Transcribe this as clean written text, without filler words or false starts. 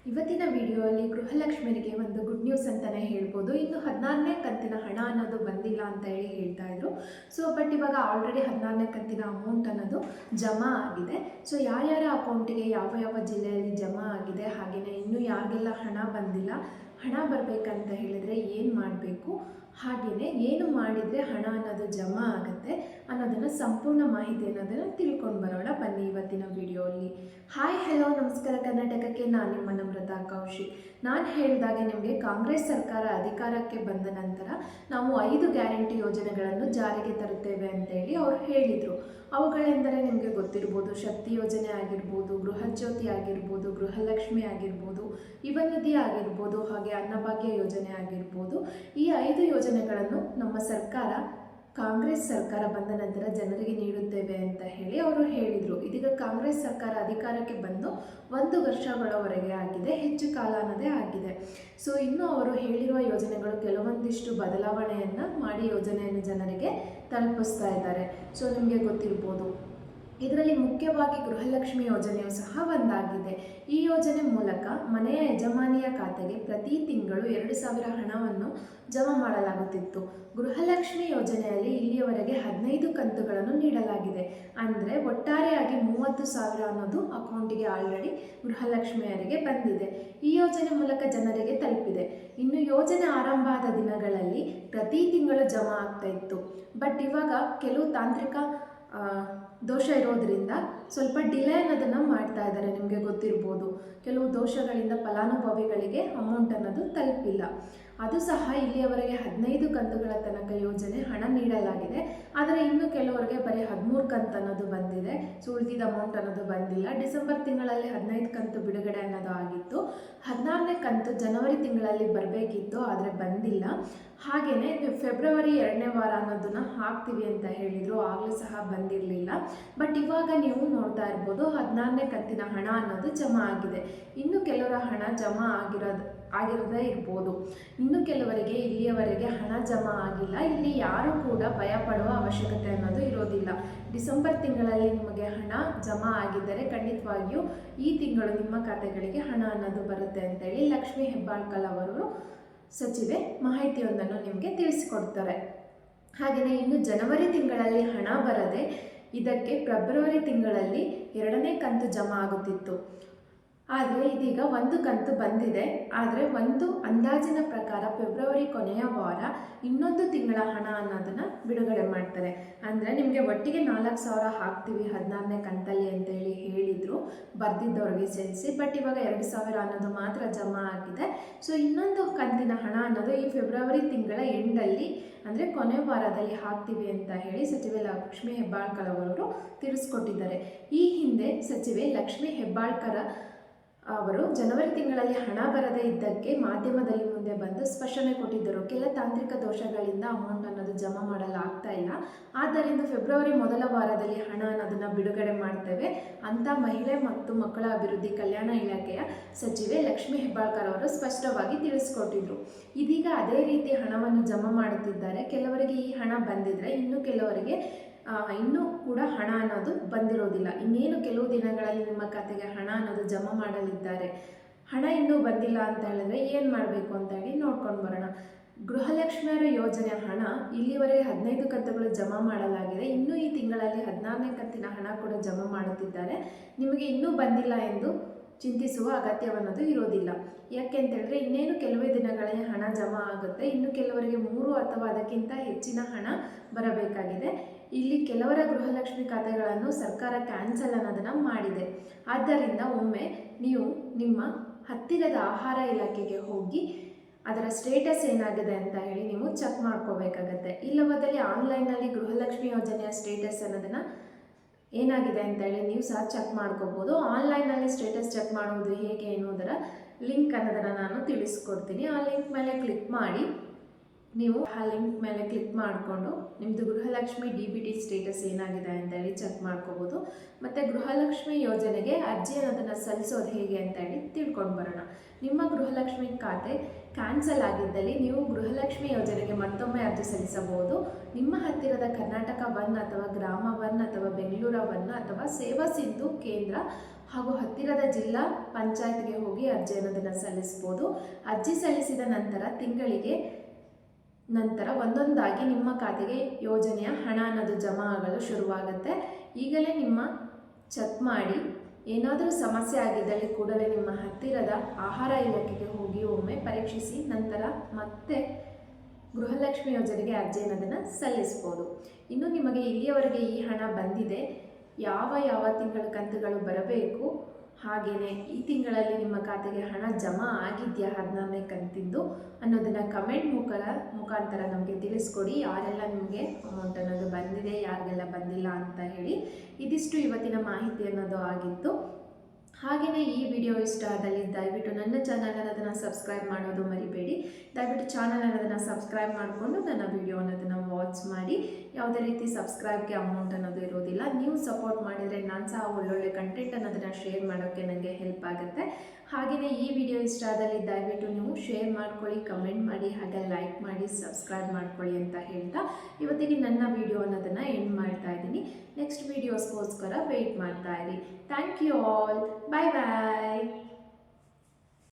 ಇವತ್ತಿನ ವಿಡಿಯೋಲ್ಲಿ ಗೃಹಲಕ್ಷ್ಮಿಯರಿಗೆ ಒಂದು good news ಅಂತಲೇ ಹೇಳ್ಬೋದು. ಇನ್ನು 16ನೇ ಕಂತಿನ ಹಣ ಅನ್ನೋದು ಬಂದಿಲ್ಲ ಅಂತ ಹೇಳ್ತಾ ಇದ್ರು. ಬಟ್ ಇವಾಗ ಆಲ್ರೆಡಿ 16ನೇ ಕಂತಿನ ಅಮೌಂಟ್ ಅನ್ನೋದು ಜಮಾ ಆಗಿದೆ. ಯಾರ್ಯಾರ ಅಕೌಂಟಿಗೆ ಯಾವ ಯಾವ ಜಿಲ್ಲೆಯಲ್ಲಿ ಜಮಾ ಆಗಿದೆ, ಹಾಗೆಯೇ ಇನ್ನೂ ಯಾರಿಗೆಲ್ಲ ಹಣ ಬಂದಿಲ್ಲ, ಹಣ ಬರಬೇಕಂತ ಹೇಳಿದರೆ ಏನು ಮಾಡಬೇಕು, ಹಾಗೆಯೇ ಏನು ಮಾಡಿದರೆ ಹಣ ಅನ್ನೋದು ಜಮಾ ಆಗುತ್ತೆ ಅನ್ನೋದನ್ನು ಸಂಪೂರ್ಣ ಮಾಹಿತಿ ಅನ್ನೋದನ್ನು ತಿಳ್ಕೊಂಡು ಬರೋಣ ಬನ್ನಿ ಇವತ್ತಿನ ವಿಡಿಯೋಲ್ಲಿ. ಹಾಯ್ ಹಲೋ ನಮಸ್ಕಾರ ಕರ್ನಾಟಕಕ್ಕೆ, ನಾನು ನಿಮ್ಮ ನಮ್ರತಾ ಕೌಶಿಕ್. ನಾನು ಹೇಳಿದಾಗೆ ನಿಮಗೆ ಕಾಂಗ್ರೆಸ್ ಸರ್ಕಾರ ಅಧಿಕಾರಕ್ಕೆ ಬಂದ ನಂತರ ನಾವು 5 ಗ್ಯಾರಂಟಿ ಯೋಜನೆಗಳನ್ನು ಜಾರಿಗೆ ತರುತ್ತೇವೆ ಅಂತೇಳಿ ಅವ್ರು ಹೇಳಿದರು. ಅವುಗಳೆಂದರೆ ನಿಮಗೆ ಗೊತ್ತಿರ್ಬೋದು, ಶಕ್ತಿ ಯೋಜನೆ ಆಗಿರ್ಬೋದು, ಗೃಹಜ್ಯೋತಿ ಆಗಿರ್ಬೋದು, ಗೃಹಲಕ್ಷ್ಮಿ ಆಗಿರ್ಬೋದು, ಯುವ ನಿಧಿ ಆಗಿರ್ಬೋದು, ಹಾಗೆ ಅನ್ನಭಾಗ್ಯ ಯೋಜನೆ ಆಗಿರ್ಬೋದು. ಈ 5 ಯೋಜನೆಗಳನ್ನು ನಮ್ಮ ಸರ್ಕಾರ, ಕಾಂಗ್ರೆಸ್ ಸರ್ಕಾರ ಬಂದ ನಂತರ ಜನರಿಗೆ ನೀಡುತ್ತೇವೆ ಅಂತ ಹೇಳಿ ಅವರು ಹೇಳಿದರು. ಇದೀಗ ಕಾಂಗ್ರೆಸ್ ಸರ್ಕಾರ ಅಧಿಕಾರಕ್ಕೆ ಬಂದು 1 ವರ್ಷಗಳವರೆಗೆ ಆಗಿದೆ, ಹೆಚ್ಚು ಕಾಲ ಅನ್ನೋದೇ ಆಗಿದೆ. ಇನ್ನು ಅವರು ಹೇಳಿರುವ ಯೋಜನೆಗಳು ಕೆಲವೊಂದಿಷ್ಟು ಬದಲಾವಣೆಯನ್ನು ಮಾಡಿ ಯೋಜನೆಯನ್ನು ಜನರಿಗೆ ತಲುಪಿಸ್ತಾ ಇದ್ದಾರೆ. ನಿಮಗೆ ಗೊತ್ತಿರ್ಬೋದು, ಇದರಲ್ಲಿ ಮುಖ್ಯವಾಗಿ ಗೃಹಲಕ್ಷ್ಮಿ ಯೋಜನೆಯು ಸಹ ಒಂದಾಗಿದೆ. ಈ ಯೋಜನೆ ಮೂಲಕ ಮನೆಯ ಯಜಮಾನಿಯ ಖಾತೆಗೆ ಪ್ರತಿ ತಿಂಗಳು 2,000 ಹಣವನ್ನು ಜಮಾ ಮಾಡಲಾಗುತ್ತಿತ್ತು. ಗೃಹಲಕ್ಷ್ಮಿ ಯೋಜನೆಯಲ್ಲಿ ಇಲ್ಲಿಯವರೆಗೆ 15 ಕಂತುಗಳನ್ನು ನೀಡಲಾಗಿದೆ. ಅಂದರೆ ಒಟ್ಟಾರೆಯಾಗಿ 30,000 ಅನ್ನೋದು ಅಕೌಂಟಿಗೆ ಆಲ್ರೆಡಿ ಗೃಹಲಕ್ಷ್ಮಿಯರಿಗೆ ಬಂದಿದೆ. ಈ ಯೋಜನೆ ಮೂಲಕ ಜನರಿಗೆ ತಲುಪಿದೆ. ಇನ್ನು ಯೋಜನೆ ಆರಂಭ ಆದ ದಿನಗಳಲ್ಲಿ ಪ್ರತಿ ತಿಂಗಳು ಜಮಾ ಆಗ್ತಾ ಇತ್ತು. ಬಟ್ ಇವಾಗ ಕೆಲವು ತಾಂತ್ರಿಕ ದೋಷ ಇರೋದ್ರಿಂದ ಸ್ವಲ್ಪ ಡಿಲೇ ಅನ್ನೋದನ್ನು ಮಾಡ್ತಾ ಇದ್ದಾರೆ. ನಿಮಗೆ ಗೊತ್ತಿರ್ಬೋದು, ಕೆಲವು ದೋಷಗಳಿಂದ ಫಲಾನುಭವಿಗಳಿಗೆ ಅಮೌಂಟ್ ಅನ್ನೋದು ತಲುಪಿಲ್ಲ. ಅದು ಸಹ ಇಲ್ಲಿಯವರೆಗೆ 15 ಕಂತುಗಳ ತನಕ ಯೋಜನೆ ಹಣ ನೀಡಲಾಗಿದೆ. ಆದರೆ ಇನ್ನು ಕೆಲವರಿಗೆ ಬರೀ 13 ಕಂತು ಅನ್ನೋದು ಬಂದಿದೆ. ಉಳಿದಿದ್ದ ಅಮೌಂಟ್ ಅನ್ನೋದು ಬಂದಿಲ್ಲ. ಡಿಸೆಂಬರ್ ತಿಂಗಳಲ್ಲಿ 15 ಕಂತು ಬಿಡುಗಡೆ ಅನ್ನೋದು ಆಗಿತ್ತು. 16ನೇ ಕಂತು ಜನವರಿ ತಿಂಗಳಲ್ಲಿ ಬರಬೇಕಿತ್ತು, ಆದರೆ ಬಂದಿಲ್ಲ. ಹಾಗೆಯೇ ಫೆಬ್ರವರಿ 2ನೇ ವಾರ ಅನ್ನೋದನ್ನು ಹಾಕ್ತೀವಿ ಅಂತ ಹೇಳಿದರು, ಆಗಲೂ ಸಹ ಬಂದಿರಲಿಲ್ಲ. ಬಟ್ ಇವಾಗ ನೀವು ನೋಡ್ತಾ ಇರ್ಬೋದು, 16ನೇ ಕಂತಿನ ಹಣ ಅನ್ನೋದು ಜಮಾ ಆಗಿದೆ. ಇನ್ನು ಕೆಲವರ ಹಣ ಜಮಾ ಆಗಿರದೇ ಇರ್ಬೋದು. ಇನ್ನು ಕೆಲವರಿಗೆ ಇಲ್ಲಿಯವರೆಗೆ ಹಣ ಜಮಾ ಆಗಿಲ್ಲ. ಇಲ್ಲಿ ಯಾರೂ ಕೂಡ ಭಯ ಪಡುವ ಅವಶ್ಯಕತೆ ಅನ್ನೋದು ಇರೋದಿಲ್ಲ. ಡಿಸೆಂಬರ್ ತಿಂಗಳಲ್ಲಿ ನಿಮಗೆ ಹಣ ಜಮಾ ಆಗಿದ್ದರೆ ಖಂಡಿತವಾಗಿಯೂ ಈ ತಿಂಗಳು ನಿಮ್ಮ ಖಾತೆಗಳಿಗೆ ಹಣ ಅನ್ನೋದು ಬರುತ್ತೆ ಅಂತೇಳಿ ಲಕ್ಷ್ಮೀ ಹೆಬ್ಬಾಳ್ಕರ್ ಅವರು ಸಚಿವೆ ಮಾಹಿತಿಯೊಂದನ್ನು ನಿಮಗೆ ತಿಳಿಸಿಕೊಡ್ತಾರೆ. ಹಾಗೆಯೇ ಇನ್ನು ಜನವರಿ ತಿಂಗಳಲ್ಲಿ ಹಣ ಬರದೆ ಇದಕ್ಕೆ ಫೆಬ್ರವರಿ ತಿಂಗಳಲ್ಲಿ 2ನೇ ಕಂತು ಜಮಾ ಆಗುತ್ತಿತ್ತು. ಆದರೆ ಇದೀಗ 1 ಕಂತು ಬಂದಿದೆ. ಆದರೆ ಒಂದು ಅಂದಾಜಿನ ಪ್ರಕಾರ ಫೆಬ್ರವರಿ ಕೊನೆಯ ವಾರ ಇನ್ನೊಂದು ತಿಂಗಳ ಹಣ ಅನ್ನೋದನ್ನು ಬಿಡುಗಡೆ ಮಾಡ್ತಾರೆ. ಅಂದರೆ ನಿಮಗೆ ಒಟ್ಟಿಗೆ 4,000 ಹಾಕ್ತೀವಿ 16ನೇ ಕಂತಲ್ಲಿ ಅಂತೇಳಿ ಹೇಳಿದರು ಬರ್ದಿದ್ದವ್ರಿಗೆ ಸೇರಿಸಿ. ಬಟ್ ಇವಾಗ 2,000 ಅನ್ನೋದು ಮಾತ್ರ ಜಮಾ ಆಗಿದೆ. ಇನ್ನೊಂದು ಕಂತಿನ ಹಣ ಅನ್ನೋದು ಈ ಫೆಬ್ರವರಿ ತಿಂಗಳ ಎಂಡಲ್ಲಿ, ಅಂದರೆ ಕೊನೆ ವಾರದಲ್ಲಿ ಹಾಕ್ತೀವಿ ಅಂತ ಹೇಳಿ ಸಚಿವೆ ಲಕ್ಷ್ಮೀ ಹೆಬ್ಬಾಳ್ಕರ್ ಅವರು ತಿಳಿಸ್ಕೊಟ್ಟಿದ್ದಾರೆ. ಈ ಹಿಂದೆ ಸಚಿವೆ ಲಕ್ಷ್ಮೀ ಹೆಬ್ಬಾಳ್ಕರ್ ಅವರು ಜನವರಿ ತಿಂಗಳಲ್ಲಿ ಹಣ ಬರದೇ ಇದ್ದಕ್ಕೆ ಮಾಧ್ಯಮದಲ್ಲಿ ಮುಂದೆ ಬಂದು ಸ್ಪಷ್ಟನೆ ಕೊಟ್ಟಿದ್ದರು. ಕೆಲ ತಾಂತ್ರಿಕ ದೋಷಗಳಿಂದ ಅಮೌಂಟ್ ಅನ್ನೋದು ಜಮಾ ಮಾಡಲಾಗ್ತಾ ಇಲ್ಲ, ಆದ್ದರಿಂದ ಫೆಬ್ರವರಿ ಮೊದಲ ವಾರದಲ್ಲಿ ಹಣ ಅನ್ನೋದನ್ನು ಬಿಡುಗಡೆ ಮಾಡ್ತೇವೆ ಅಂತ ಮಹಿಳೆ ಮತ್ತು ಮಕ್ಕಳ ಅಭಿವೃದ್ಧಿ ಕಲ್ಯಾಣ ಇಲಾಖೆಯ ಸಚಿವೆ ಲಕ್ಷ್ಮೀ ಹೆಬ್ಬಾಳ್ಕರ್ ಅವರು ಸ್ಪಷ್ಟವಾಗಿ ತಿಳಿಸ್ಕೊಟ್ಟಿದ್ರು. ಇದೀಗ ಅದೇ ರೀತಿ ಹಣವನ್ನು ಜಮಾ ಮಾಡುತ್ತಿದ್ದಾರೆ. ಕೆಲವರಿಗೆ ಈ ಹಣ ಬಂದಿದ್ರೆ ಇನ್ನು ಕೆಲವರಿಗೆ ಇನ್ನೂ ಕೂಡ ಹಣ ಅನ್ನೋದು ಬಂದಿರೋದಿಲ್ಲ. ಇನ್ನೇನು ಕೆಲವು ದಿನಗಳಲ್ಲಿ ನಿಮ್ಮ ಖಾತೆಗೆ ಹಣ ಅನ್ನೋದು ಜಮಾ ಮಾಡಲಿದ್ದಾರೆ. ಹಣ ಇನ್ನೂ ಬಂದಿಲ್ಲ ಅಂತ ಹೇಳಿದ್ರೆ ಏನು ಮಾಡಬೇಕು ಅಂತ ಹೇಳಿ ನೋಡ್ಕೊಂಡು ಬರೋಣ. ಗೃಹಲಕ್ಷ್ಮಿಯರ ಯೋಜನೆಯ ಹಣ ಇಲ್ಲಿವರೆಗೆ 15 ಕಂತುಗಳು ಜಮಾ ಮಾಡಲಾಗಿದೆ. ಇನ್ನೂ ಈ ತಿಂಗಳಲ್ಲಿ 16ನೇ ಕಂತಿನ ಹಣ ಕೂಡ ಜಮಾ ಮಾಡುತ್ತಿದ್ದಾರೆ. ನಿಮಗೆ ಇನ್ನೂ ಬಂದಿಲ್ಲ ಎಂದು ಚಿಂತಿಸುವ ಅಗತ್ಯವನ್ನೋದು ಇರೋದಿಲ್ಲ. ಯಾಕೆ ಅಂತ ಹೇಳಿದ್ರೆ ಇನ್ನೇನು ಕೆಲವೇ ದಿನಗಳಲ್ಲಿ ಹಣ ಜಮಾ ಆಗುತ್ತೆ. ಇನ್ನು ಕೆಲವರಿಗೆ 3 ಅಥವಾ ಅದಕ್ಕಿಂತ ಹೆಚ್ಚಿನ ಹಣ ಬರಬೇಕಾಗಿದೆ. ಇಲ್ಲಿ ಕೆಲವರ ಗೃಹಲಕ್ಷ್ಮಿ ಖಾತೆಗಳನ್ನು ಸರ್ಕಾರ ಕ್ಯಾನ್ಸಲ್ ಅನ್ನೋದನ್ನು ಮಾಡಿದೆ. ಆದ್ದರಿಂದ ಒಮ್ಮೆ ನೀವು ನಿಮ್ಮ ಹತ್ತಿರದ ಆಹಾರ ಇಲಾಖೆಗೆ ಹೋಗಿ ಅದರ ಸ್ಟೇಟಸ್ ಏನಾಗಿದೆ ಅಂತ ಹೇಳಿ ನೀವು ಚೆಕ್ ಮಾಡ್ಕೋಬೇಕಾಗತ್ತೆ. ಇಲ್ಲವಾದಲ್ಲಿ ಆನ್ಲೈನಲ್ಲಿ ಗೃಹಲಕ್ಷ್ಮಿ ಯೋಜನೆಯ ಸ್ಟೇಟಸ್ ಅನ್ನೋದನ್ನು ಏನಾಗಿದೆ ಅಂತ ಹೇಳಿ ನೀವು ಸಹ ಚೆಕ್ ಮಾಡ್ಕೋಬೋದು. ಆನ್ಲೈನಲ್ಲಿ ಸ್ಟೇಟಸ್ ಚೆಕ್ ಮಾಡುವುದು ಹೇಗೆ ಎನ್ನುವುದರ ಲಿಂಕ್ ಅನ್ನೋದನ್ನು ನಾನು ತಿಳಿಸ್ಕೊಡ್ತೀನಿ. ಆ ಲಿಂಕ್ ಮೇಲೆ ಕ್ಲಿಕ್ ಮಾಡಿ ನೀವು ಆ ಲಿಂಕ್ ಮೇಲೆ ಕ್ಲಿಕ್ ಮಾಡಿಕೊಂಡು ನಿಮ್ಮದು ಗೃಹಲಕ್ಷ್ಮಿ DBT ಸ್ಟೇಟಸ್ ಏನಾಗಿದೆ ಅಂತೇಳಿ ಚೆಕ್ ಮಾಡ್ಕೋಬೋದು. ಮತ್ತು ಗೃಹಲಕ್ಷ್ಮಿ ಯೋಜನೆಗೆ ಅರ್ಜಿ ಅನ್ನೋದನ್ನು ಸಲ್ಲಿಸೋದು ಹೇಗೆ ಅಂತೇಳಿ ತಿಳ್ಕೊಂಡು ಬರೋಣ. ನಿಮ್ಮ ಗೃಹಲಕ್ಷ್ಮಿ ಖಾತೆ ಕ್ಯಾನ್ಸಲ್ ಆಗಿದ್ದಲ್ಲಿ ನೀವು ಗೃಹಲಕ್ಷ್ಮಿ ಯೋಜನೆಗೆ ಮತ್ತೊಮ್ಮೆ ಅರ್ಜಿ ಸಲ್ಲಿಸಬಹುದು. ನಿಮ್ಮ ಹತ್ತಿರದ ಕರ್ನಾಟಕ 1 ಅಥವಾ ಗ್ರಾಮ 1 ಅಥವಾ ಬೆಂಗಳೂರು 1 ಅಥವಾ ಸೇವಾ ಸಿಂಧು ಕೇಂದ್ರ ಹಾಗೂ ಹತ್ತಿರದ ಜಿಲ್ಲಾ ಪಂಚಾಯತ್ಗೆ ಹೋಗಿ ಅರ್ಜಿ ಅನ್ನೋದನ್ನು ಸಲ್ಲಿಸ್ಬೋದು. ಅರ್ಜಿ ಸಲ್ಲಿಸಿದ ನಂತರ ತಿಂಗಳಿಗೆ ನಂತರ ಒಂದೊಂದಾಗಿ ನಿಮ್ಮ ಖಾತೆಗೆ ಯೋಜನೆಯ ಹಣ ಅನ್ನೋದು ಜಮಾ ಆಗಲು ಶುರುವಾಗುತ್ತೆ. ಈಗಲೇ ನಿಮ್ಮ ಚೆಕ್ ಮಾಡಿ ಏನಾದರೂ ಸಮಸ್ಯೆ ಆಗಿದ್ದಲ್ಲಿ ಕೂಡಲೇ ನಿಮ್ಮ ಹತ್ತಿರದ ಆಹಾರ ಇಲಾಖೆಗೆ ಹೋಗಿ ಒಮ್ಮೆ ಪರೀಕ್ಷಿಸಿ ನಂತರ ಮತ್ತೆ ಗೃಹಲಕ್ಷ್ಮಿ ಯೋಜನೆಗೆ ಅರ್ಜಿ ಅನ್ನೋದನ್ನು ಸಲ್ಲಿಸ್ಬೋದು. ಇನ್ನು ನಿಮಗೆ ಇಲ್ಲಿಯವರೆಗೆ ಈ ಹಣ ಬಂದಿದೆ, ಯಾವ ತಿಂಗಳ ಕಂತುಗಳು ಬರಬೇಕು, ಹಾಗೆಯೇ ಈ ತಿಂಗಳಲ್ಲಿ ನಿಮ್ಮ ಖಾತೆಗೆ ಹಣ ಜಮಾ ಆಗಿದೆಯಾ 14ನೇ ಕಂತಿಂದು ಅನ್ನೋದನ್ನು ಕಮೆಂಟ್ ಮುಖಾಂತರ ನಮಗೆ ತಿಳಿಸ್ಕೊಡಿ. ಯಾರೆಲ್ಲ ನಿಮಗೆ ಅಮೌಂಟ್ ಅನ್ನೋದು ಬಂದಿದೆ, ಯಾರಿಗೆಲ್ಲ ಬಂದಿಲ್ಲ ಅಂತ ಹೇಳಿ. ಇದಿಷ್ಟು ಇವತ್ತಿನ ಮಾಹಿತಿ ಅನ್ನೋದು ಆಗಿತ್ತು. ಹಾಗೆಯೇ ಈ ವಿಡಿಯೋ ಇಷ್ಟ ಆದಲ್ಲಿ ದಯವಿಟ್ಟು ನನ್ನ ಚಾನಲ್ ಅನ್ನೋದನ್ನು ಸಬ್ಸ್ಕ್ರೈಬ್ ಮಾಡೋದು ಮರಿಬೇಡಿ. ದಯವಿಟ್ಟು ಚಾನಲ್ ಅನ್ನೋದನ್ನು ಸಬ್ಸ್ಕ್ರೈಬ್ ಮಾಡಿಕೊಂಡು ನನ್ನ ವಿಡಿಯೋ ಅನ್ನೋದನ್ನು ವಾಚ್ ಮಾಡಿ. ಯಾವುದೇ ರೀತಿ ಸಬ್ಸ್ಕ್ರೈಬ್ಗೆ ಅಮೌಂಟ್ ಅನ್ನೋದು ಇರೋದಿಲ್ಲ. ನೀವು ಸಪೋರ್ಟ್ ಮಾಡಿದರೆ ನಾನು ಸಹ ಒಳ್ಳೊಳ್ಳೆ ಕಂಟೆಂಟ್ ಅನ್ನೋದನ್ನು ಶೇರ್ ಮಾಡೋಕ್ಕೆ ನನಗೆ ಹೆಲ್ಪ್ ಆಗುತ್ತೆ. ಹಾಗೆಯೇ ಈ ವಿಡಿಯೋ ಇಷ್ಟ ಆದಲ್ಲಿ ದಯವಿಟ್ಟು ನೀವು ಶೇರ್ ಮಾಡ್ಕೊಳ್ಳಿ, ಕಮೆಂಟ್ ಮಾಡಿ, ಹಾಗೆ ಲೈಕ್ ಮಾಡಿ, ಸಬ್ಸ್ಕ್ರೈಬ್ ಮಾಡ್ಕೊಳ್ಳಿ ಅಂತ ಹೇಳ್ತಾ ಇವತ್ತಿಗೆ ನನ್ನ ವಿಡಿಯೋ ಅನ್ನೋದನ್ನು ಎಂಡ್ ಮಾಡ್ತಾ ಇದ್ದೀನಿ. ನೆಕ್ಸ್ಟ್ ವೀಡಿಯೋಸ್ಗೋಸ್ಕರ ವೆಯ್ಟ್ ಮಾಡ್ತಾ ಇರಿ. Thank you all. Bye bye.